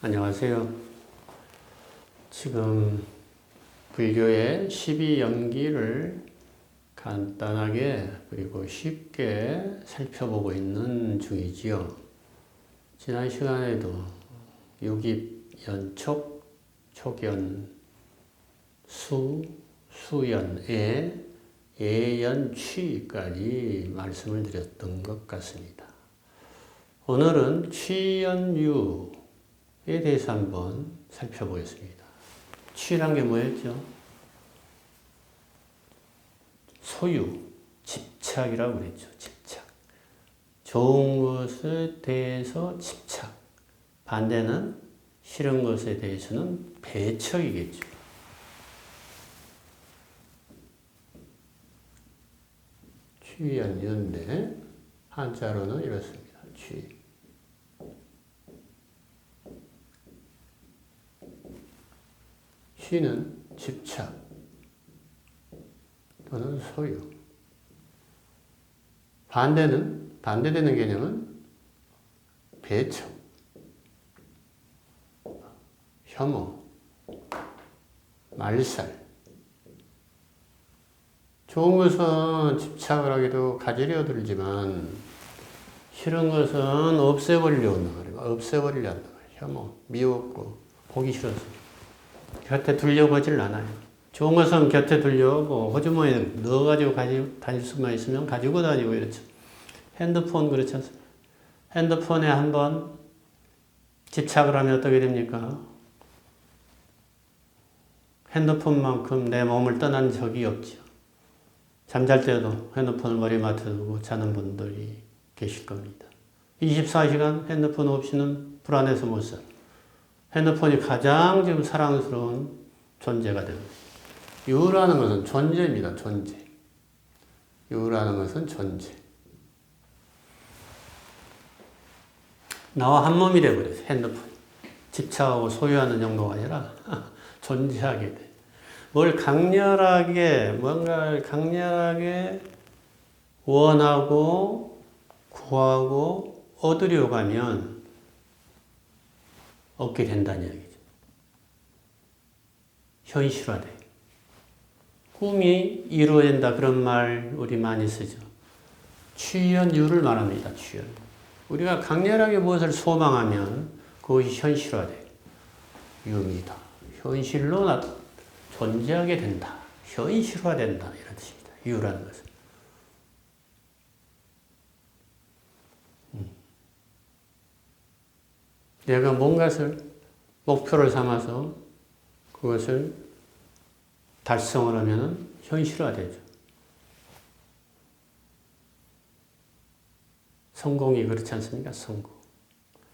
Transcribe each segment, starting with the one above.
안녕하세요. 지금 불교의 12연기를 간단하게 그리고 쉽게 살펴보고 있는 중이지요. 지난 시간에도 육입, 연촉, 촉연, 수연, 예연, 취까지 말씀을 드렸던 것 같습니다. 오늘은 취연유에 대해서 한번 살펴보겠습니다. 취란 게 뭐였죠? 소유, 집착이라고 그랬죠. 집착. 좋은 것에 대해서 집착. 반대는 싫은 것에 대해서는 배척이겠죠. 취연유인데 한자로는 이렇습니다. 취. 취는 집착 또는 소유. 반대되는 개념은 배척, 혐오, 말살. 좋은 것은 집착을 하기도 가지려 들지만 싫은 것은 없애버리려 한다 말이야. 없애버리려 한다 말이야. 혐오, 미웠고 보기 싫어서 곁에 두려고 하질 않아요. 좋은 것은 곁에 두려고 호주머니에 넣어가지고 다닐 수만 있으면 가지고 다니고 이렇죠. 핸드폰 그렇지 않습니까? 핸드폰에 한번 집착을 하면 어떻게 됩니까? 핸드폰만큼 내 몸을 떠난 적이 없죠. 잠잘 때도 핸드폰을 머리맡에 두고 자는 분들이 계실 겁니다. 24시간 핸드폰 없이는 불안해서 못 살아요. 핸드폰이 가장 지금 사랑스러운 존재가 됩니다. 유라는 것은 존재입니다. 존재. 유라는 것은 존재. 나와 한 몸이 되어버렸어요. 핸드폰. 집착하고 소유하는 정도가 아니라 존재하게 돼. 뭔가를 강렬하게 원하고 구하고 얻으려고 하면 얻게 된다는 이야기죠. 현실화돼. 꿈이 이루어진다 그런 말 우리 많이 쓰죠. 취연유를 말합니다. 취연. 우리가 강렬하게 무엇을 소망하면 그것이 현실화돼. 유입니다. 현실로 존재하게 된다. 현실화된다. 이런 뜻입니다. 유라는 것은. 내가 뭔가를 목표를 삼아서 그것을 달성을 하면 현실화되죠. 성공이 그렇지 않습니까? 성공.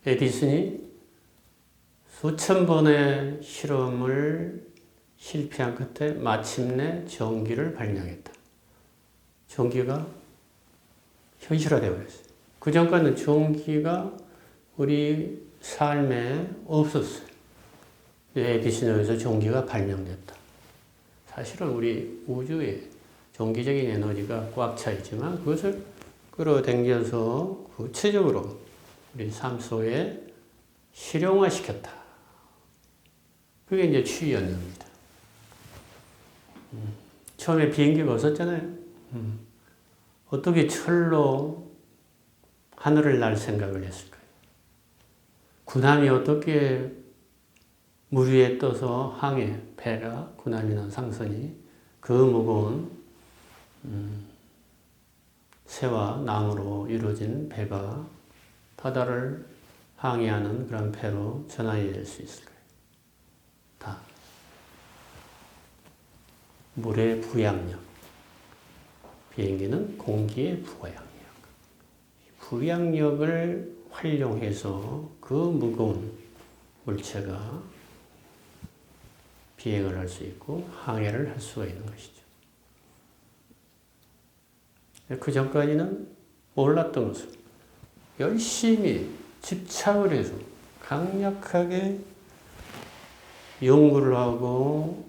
에디슨이 수천 번의 실험을 실패한 끝에 마침내 전기를 발명했다. 전기가 현실화되어 버렸어요. 그 전까지는 전기가 우리 삶에 없었어요. 에디슨에 의해서 전기가 발명됐다. 사실은 우리 우주에 전기적인 에너지가 꽉 차 있지만 그것을 끌어당겨서 구체적으로 우리 삶 속에 실용화시켰다. 그게 이제 취연유입니다. 처음에 비행기가 없었잖아요. 어떻게 철로 하늘을 날 생각을 했을까요? 군함이 어떻게 물 위에 떠서 배가, 군함이나 상선이 그 무거운 새와 나무로 이루어진 배가 바다를 항해하는 그런 배로 전환이 될 수 있을까요? 다 물의 부양력. 비행기는 공기의 부양력. 부양력을 활용해서 그 무거운 물체가 비행을 할 수 있고 항해를 할 수가 있는 것이죠. 그 전까지는 몰랐던 것을 열심히 집착을 해서 강력하게 연구를 하고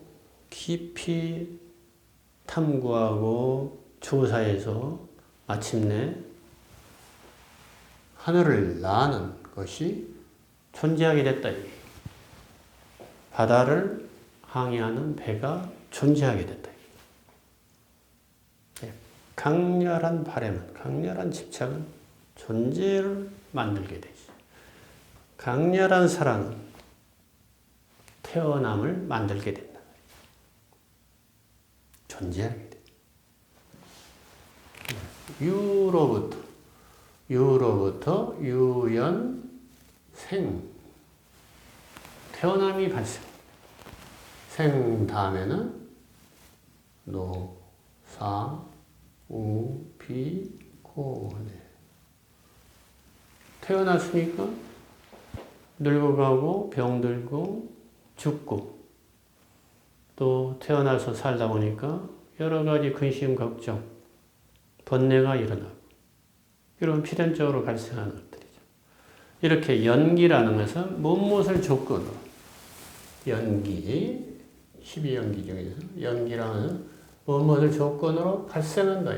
깊이 탐구하고 조사해서 마침내 하늘을 나는 것이 존재하게 됐다. 바다를 항해하는 배가 존재하게 된다. 강렬한 바람은, 강렬한 집착은 존재를 만들게 되지. 강렬한 사랑은 태어남을 만들게 된다. 존재하게 돼. 유로부터 유연, 생. 태어남이 발생. 생 다음에는 노, 사, 우, 비, 고. 네. 태어났으니까 늙어가고 병들고 죽고 또 태어나서 살다 보니까 여러 가지 근심, 걱정, 번뇌가 일어나고 이런 필연적으로 발생하는 것들이죠. 이렇게 연기라는 것은 무엇을 조건으로 연기, 12연기 중에서 연기라는 것은 무엇을 조건으로 발생한다.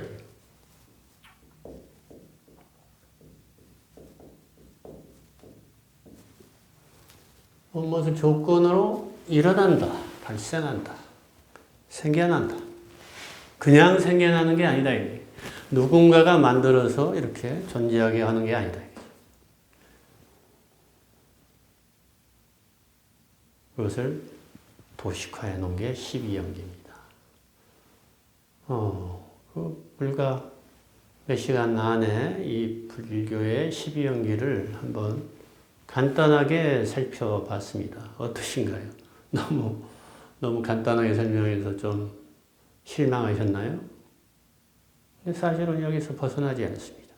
무엇을 조건으로 일어난다, 발생한다, 생겨난다. 그냥 생겨나는 게 아니다. 누군가가 만들어서 이렇게 존재하게 하는 게 아니다. 그것을 도식화해 놓은 게 12연기입니다. 불과 몇 시간 안에 이 불교의 12연기를 한번 간단하게 살펴봤습니다. 어떠신가요? 너무 간단하게 설명해서 좀 실망하셨나요? 사실은 여기서 벗어나지 않습니다.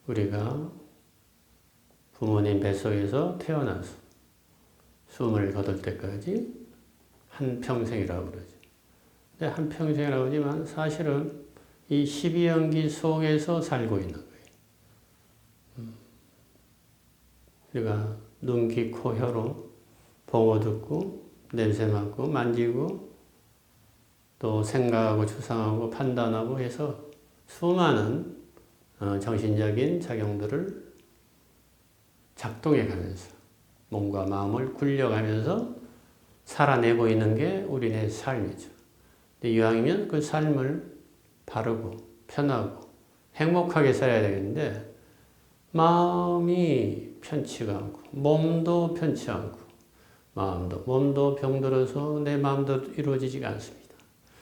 우리가 부모님 뱃속에서 태어나서 숨을 거둘 때까지 한평생이라고 그러죠. 근데 한평생이라고 하지만 사실은 이 12연기 속에서 살고 있는 거예요. 우리가 눈, 귀, 코, 혀로 보고 듣고 냄새 맡고 만지고 또 생각하고 추상하고 판단하고 해서 수많은 정신적인 작용들을 작동해 가면서 몸과 마음을 굴려가면서 살아내고 있는 게 우리네 삶이죠. 근데 이왕이면 그 삶을 바르고 편하고 행복하게 살아야 되겠는데 마음이 편치가 않고 몸도 편치 않고 몸도 병들어서 내 마음대로 이루어지지가 않습니다.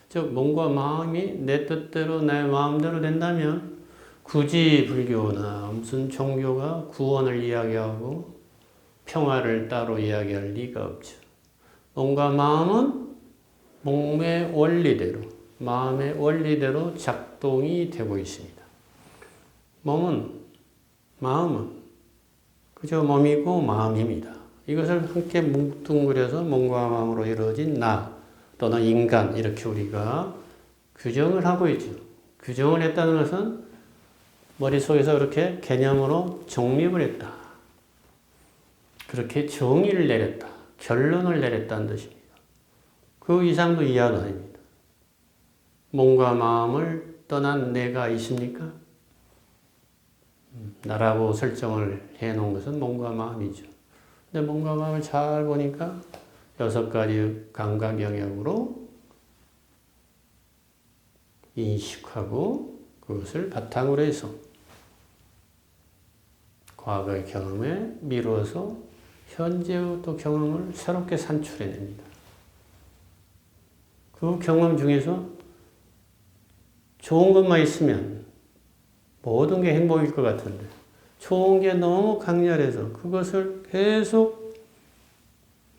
즉 몸과 마음이 내 뜻대로 내 마음대로 된다면 굳이 불교나 무슨 종교가 구원을 이야기하고 평화를 따로 이야기할 리가 없죠. 몸과 마음은 몸의 원리대로, 마음의 원리대로 작동이 되고 있습니다. 마음은 그저 몸이고 마음입니다. 이것을 함께 뭉뚱그려서 몸과 마음으로 이루어진 나 또는 인간 이렇게 우리가 규정을 하고 있죠. 규정을 했다는 것은 머릿속에서 그렇게 개념으로 정립을 했다. 그렇게 정의를 내렸다. 결론을 내렸다는 뜻입니다. 그 이상도 이하도 아닙니다. 몸과 마음을 떠난 내가 있습니까? 나라고 설정을 해놓은 것은 몸과 마음이죠. 근데 몸과 마음을 잘 보니까 6가지 감각 영역으로 인식하고 그것을 바탕으로 해서 과거의 경험에 미루어서 현재의 또 경험을 새롭게 산출해냅니다. 그 경험 중에서 좋은 것만 있으면 모든 게 행복일 것 같은데 좋은 게 너무 강렬해서 그것을 계속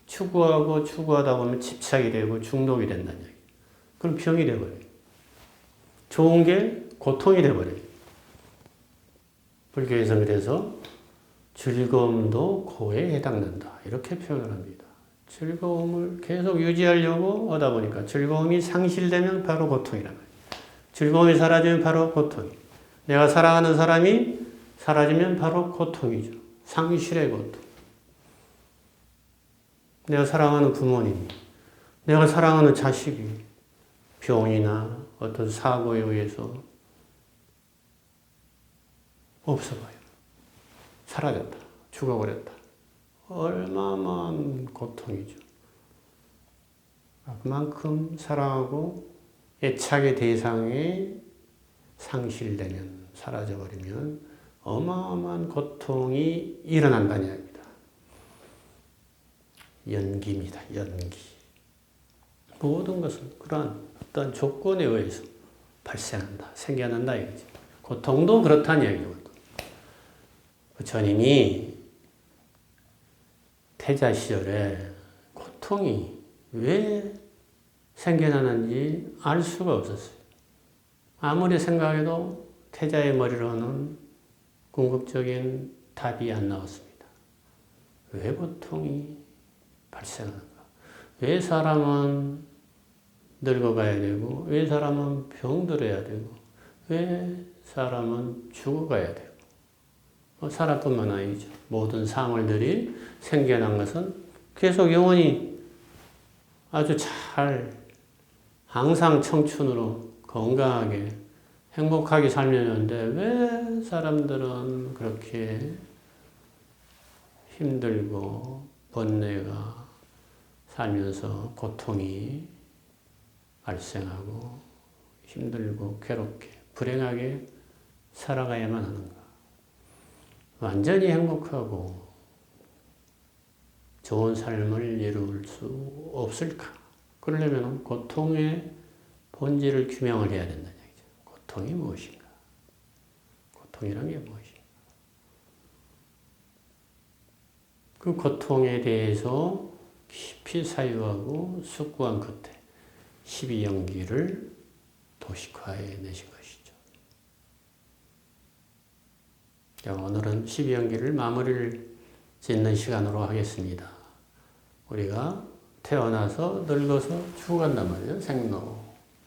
추구하다 보면 집착이 되고 중독이 된다는 얘기. 그럼 병이 돼버려요. 좋은 게 고통이 돼버려요. 불교에서는 그래서 즐거움도 고에 해당된다. 이렇게 표현을 합니다. 즐거움을 계속 유지하려고 하다 보니까 즐거움이 상실되면 바로 고통이란 말이에요. 즐거움이 사라지면 바로 고통이. 내가 사랑하는 사람이 사라지면 바로 고통이죠. 상실의 고통. 내가 사랑하는 부모님, 내가 사랑하는 자식이 병이나 어떤 사고에 의해서 없어봐요. 사라졌다. 죽어버렸다. 얼마만 고통이죠. 그만큼 사랑하고 애착의 대상이 상실되면, 사라져버리면 어마어마한 고통이 일어난다는 이야기입니다. 연기입니다. 연기. 모든 것은 그러한 어떤 조건에 의해서 발생한다, 생겨난다 이거지. 고통도 그렇다는 이야기거든요. 부처님이 태자 시절에 고통이 왜 생겨나는지 알 수가 없었어요. 아무리 생각해도 태자의 머리로는 궁극적인 답이 안 나왔습니다. 왜 고통이 발생하는가? 왜 사람은 늙어가야 되고, 왜 사람은 병들어야 되고, 왜 사람은 죽어가야 되고, 살아뿐만 아니죠. 모든 사물들이 생겨난 것은 계속 영원히 아주 잘, 항상 청춘으로 건강하게 행복하게 살려는데 왜 사람들은 그렇게 힘들고 번뇌가 살면서 고통이 발생하고 힘들고 괴롭게 불행하게 살아가야만 하는가? 완전히 행복하고 좋은 삶을 이룰 수 없을까? 그러려면 고통의 본질을 규명을 해야 된다는 얘기죠. 고통이 무엇인가? 고통이란 게 무엇인가? 그 고통에 대해서 깊이 사유하고 숙고한 끝에 12연기를 도식화해 내신 것이죠. 자, 오늘은 12연기를 마무리를 짓는 시간으로 하겠습니다. 우리가 태어나서 늙어서 죽어간단 말이에요. 생로,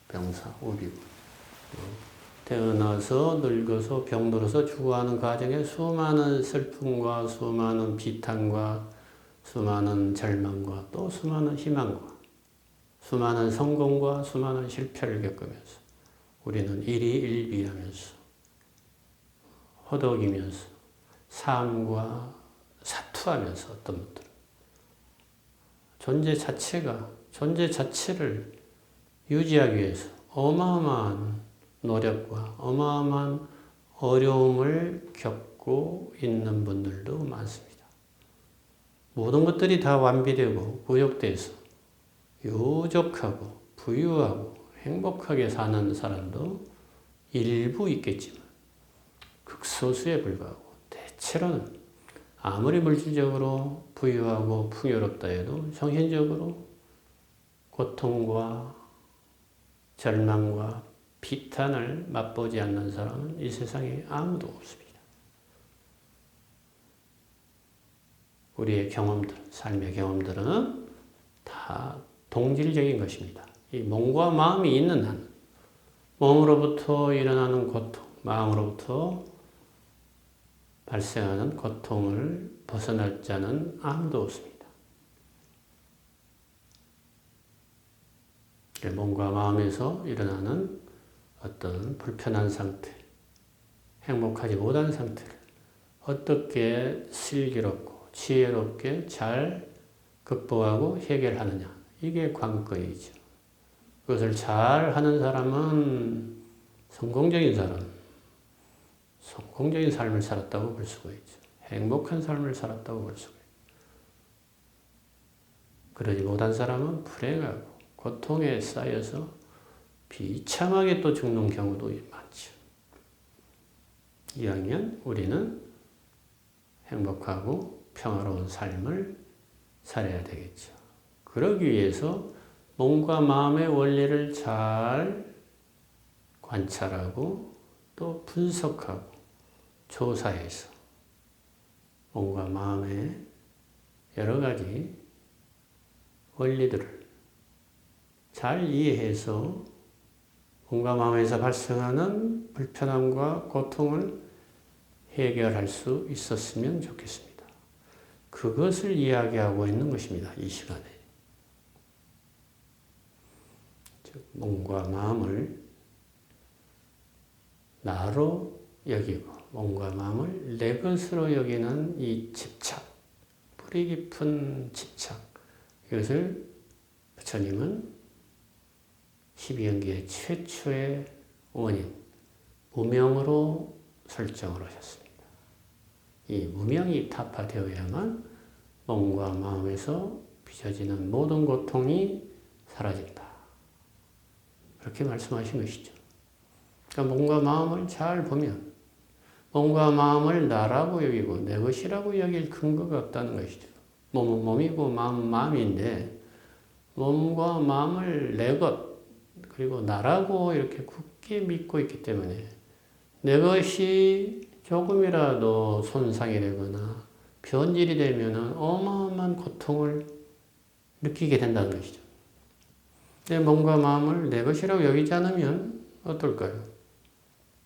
병사, 우비고. 태어나서 늙어서 병들어서 죽어가는 과정에 수많은 슬픔과 수많은 비탄과 수많은 절망과 또 수많은 희망과 수많은 성공과 수많은 실패를 겪으면서 우리는 일희일비하면서 허덕이면서 삶과 사투하면서 어떤 분들은 존재 자체를 유지하기 위해서 어마어마한 노력과 어마어마한 어려움을 겪고 있는 분들도 많습니다. 모든 것들이 다 완비되고 구족돼서 유족하고 부유하고 행복하게 사는 사람도 일부 있겠지만 극소수에 불과하고 대체로는 아무리 물질적으로 부유하고 풍요롭다 해도 정신적으로 고통과 절망과 비탄을 맛보지 않는 사람은 이 세상에 아무도 없습니다. 우리의 경험들, 삶의 경험들은 다 동질적인 것입니다. 이 몸과 마음이 있는 한, 몸으로부터 일어나는 고통, 마음으로부터 발생하는 고통을 벗어날 자는 아무도 없습니다. 몸과 마음에서 일어나는 어떤 불편한 상태, 행복하지 못한 상태를 어떻게 슬기롭고 지혜롭게 잘 극복하고 해결하느냐. 이게 관건이죠. 그것을 잘 하는 사람은 성공적인 삶을 살았다고 볼 수가 있죠. 행복한 삶을 살았다고 볼 수가 있죠. 그러지 못한 사람은 불행하고 고통에 쌓여서 비참하게 또 죽는 경우도 많죠. 이왕이면 우리는 행복하고 평화로운 삶을 살아야 되겠죠. 그러기 위해서 몸과 마음의 원리를 잘 관찰하고 또 분석하고 조사해서 몸과 마음의 여러 가지 원리들을 잘 이해해서 몸과 마음에서 발생하는 불편함과 고통을 해결할 수 있었으면 좋겠습니다. 그것을 이야기하고 있는 것입니다. 이 시간에. 즉, 몸과 마음을 나로 여기고 몸과 마음을 내 것으로 여기는 이 집착, 뿌리 깊은 집착. 이것을 부처님은 12연계의 최초의 원인, 무명으로 설정을 하셨습니다. 이 무명이 타파되어야만 몸과 마음에서 빚어지는 모든 고통이 사라진다. 그렇게 말씀하신 것이죠. 그러니까 몸과 마음을 잘 보면 몸과 마음을 나라고 여기고 내 것이라고 여길 근거가 없다는 것이죠. 몸은 몸이고 마음은 마음인데 몸과 마음을 내 것, 그리고 나라고 이렇게 굳게 믿고 있기 때문에 내 것이 조금이라도 손상이 되거나 변질이 되면 어마어마한 고통을 느끼게 된다는 것이죠. 내 몸과 마음을 내 것이라고 여기지 않으면 어떨까요?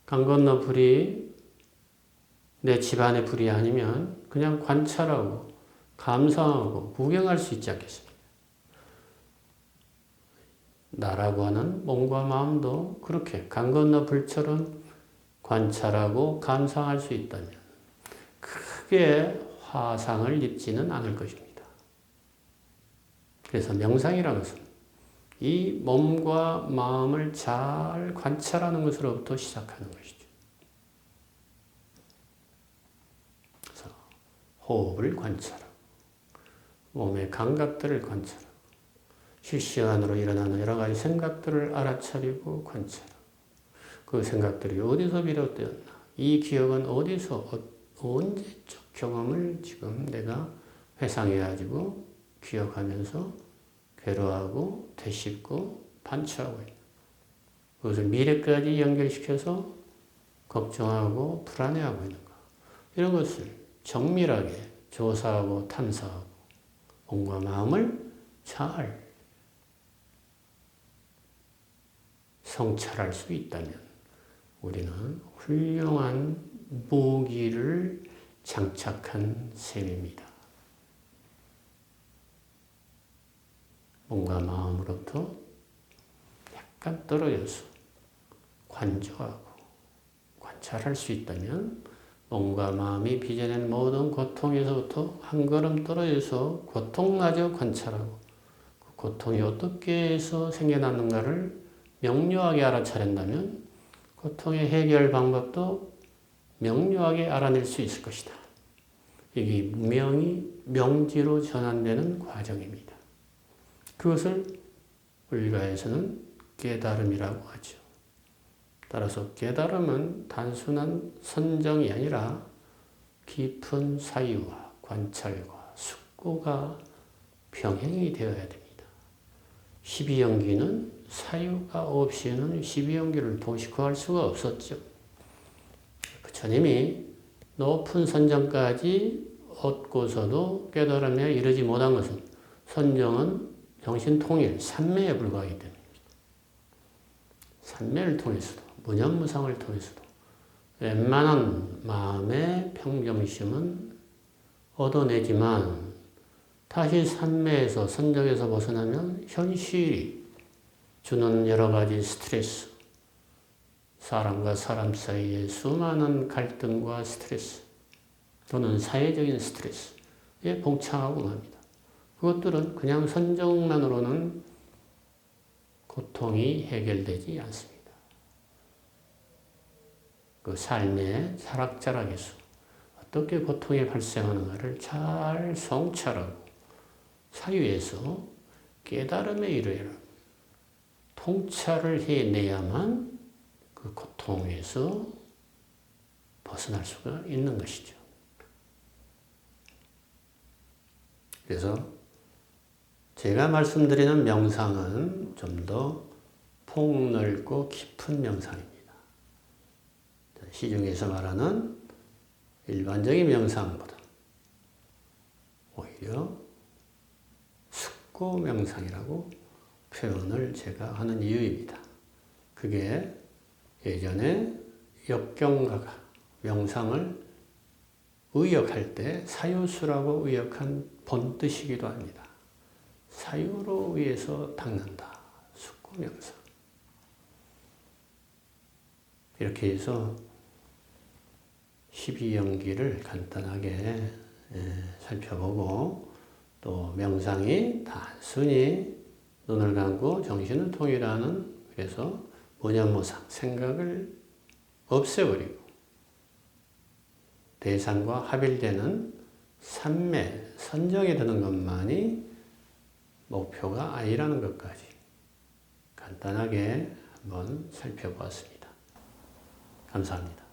강 건너 불이 내 집안의 불이 아니면 그냥 관찰하고 감상하고 구경할 수 있지 않겠습니까? 나라고 하는 몸과 마음도 그렇게 강 건너 불처럼 관찰하고 감상할 수 있다면 크게 화상을 입지는 않을 것입니다. 그래서 명상이라는 것은 이 몸과 마음을 잘 관찰하는 것으로부터 시작하는 것이죠. 그래서 호흡을 관찰하고 몸의 감각들을 관찰하고 실시간으로 일어나는 여러 가지 생각들을 알아차리고 관찰하고 그 생각들이 어디서 비롯되었나, 이 기억은 어디서 언제적 경험을 지금 내가 회상해가지고 기억하면서 괴로워하고 되씹고 반추하고 있는 그것을 미래까지 연결시켜서 걱정하고 불안해하고 있는가, 이런 것을 정밀하게 조사하고 탐사하고 몸과 마음을 잘 성찰할 수 있다면 우리는 훌륭한 무기를 장착한 셈입니다. 몸과 마음으로부터 약간 떨어져서 관조하고 관찰할 수 있다면 몸과 마음이 빚어낸 모든 고통에서부터 한 걸음 떨어져서 고통마저 관찰하고 그 고통이 어떻게 해서 생겨났는가를 명료하게 알아차린다면 고통의 해결 방법도 명료하게 알아낼 수 있을 것이다. 이게 무명이 명지로 전환되는 과정입니다. 그것을 불가에서는 깨달음이라고 하죠. 따라서 깨달음은 단순한 선정이 아니라 깊은 사유와 관찰과 숙고가 병행이 되어야 됩니다. 12연기는 사유가 없이는 12연기를 도식화할 수가 없었죠. 부처님이 높은 선정까지 얻고서도 깨달음에 이르지 못한 것은 선정은 정신통일, 삼매에 불과하기 때문입니다. 삼매를 통해서도, 무념무상을 통해서도 웬만한 마음의 평정심은 얻어내지만 다시 삼매에서, 선정에서 벗어나면 현실이 주는 여러 가지 스트레스, 사람과 사람 사이의 수많은 갈등과 스트레스, 또는 사회적인 스트레스에 봉착하고 맙니다. 그것들은 그냥 선정만으로는 고통이 해결되지 않습니다. 그 삶의 사락자락에서 어떻게 고통이 발생하는가를 잘 성찰하고 사유에서 깨달음에 이르러 통찰을 해내야만 그 고통에서 벗어날 수가 있는 것이죠. 그래서 제가 말씀드리는 명상은 좀 더 폭넓고 깊은 명상입니다. 시중에서 말하는 일반적인 명상보다 오히려 숙고 명상이라고 표현을 제가 하는 이유입니다. 그게 예전에 역경가가 명상을 의역할 때 사유수라고 의역한 본뜻이기도 합니다. 사유로 의해서 닦는다. 숙고명상. 이렇게 해서 12연기를 간단하게 살펴보고 또 명상이 단순히 눈을 감고 정신을 통일하는 그래서 무념무상 생각을 없애버리고 대상과 합일되는 삼매, 선정이 드는 것만이 목표가 아니라는 것까지 간단하게 한번 살펴보았습니다. 감사합니다.